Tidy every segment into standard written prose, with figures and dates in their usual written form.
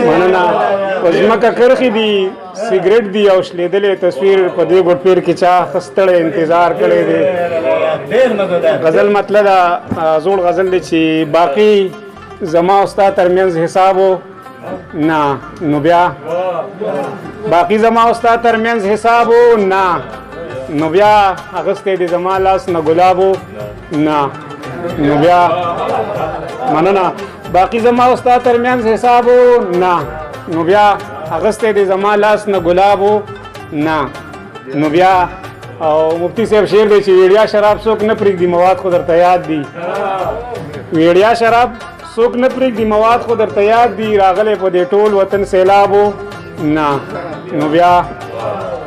مننه په ځمکه کرښې دي سګریټ دي او شلېدلې تصویر په دې ګوټپیر کې چا خستړی انتظار کړی دی غزل مطلب ده زوړ غزل دی چې باقي زما او ستا ترمنځ حساب و نه نو بیا باقي زما او ستا ترمنځ حساب و نه نو بیا اغستی دی زما لاس نه ګلاب و نه نو بیا مننه باقي زما او ستا ترمنځ حساب و نه نو بیا اغستی دی زما لاس نه ګلاب و نه نو بیا او مفتی صاحب شعر دی چې ویړیا شراب څوک نه پرېږدي مواد خو درته یاد دي ویړیا شراب څوک نه پرېږدي مواد خو درته یاد دي راغلی په دې ټول وطن سیلاب و نه نو بیا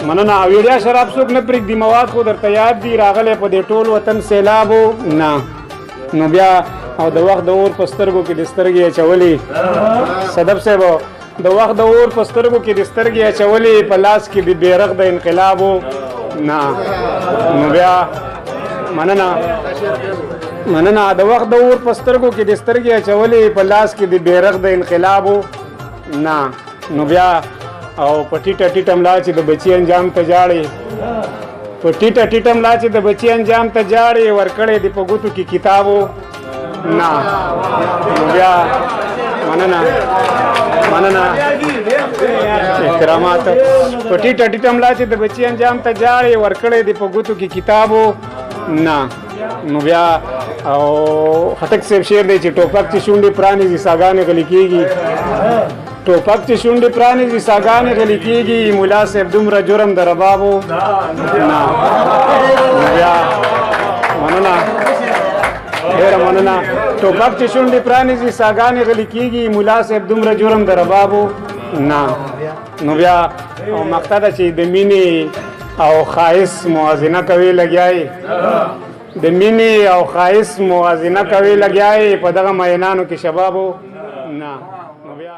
مننه ویړیا شراب څوک نه پرېږدي مواد خو درته یاد دي راغلی په دې ټول وطن سیلاب و نه نو بیا او د وخت د اور په سترګو کې د سترګې اچولې صدف صاحب د وخت د اور په سترګو کې د سترګې اچولې په لاس کې د بیرغ د انقلاب و نه نو بیا مننه د وخت د اور په سترګو کې د سترګې اچولې په لاس کې د بیرغ د انقلاب و نه نو بیا او په ټیټه ټیټه ملا چې د بچي انجام ته جاړې په ټیټه ټیټه ملا چې د بچي انجام ته جاړې ورکړې د په ګوتو کې کتاب و نه نو بیا مننه احترامات په ټیټه ټیټه ملا چې د بچي انجام ته جاړې ورکړې د په ګوتو کې کتاب و نه نو بیا او خټک صاحب شعر دی چې ټوپک چې شونډې پرانیزي ساګانې غلي کېږي ټوپک چې شونډې پرانیزي ساګانې غلي کېږي ملا صاحب دومره جرم د رباب و نه نو بیا مننه ډېره مننه ټوپک چې شونډې پرانیزي ساګانې غلي کېږي ملا صاحب دومره جرم د رباب و نه نو بیا او مقطع ده چې د مینې او ښایست موازنه کوي لګیا یې د مینې او ښایست موازنه کوي لګیا یې په دغه مینانو کې شباب و نه نو بیا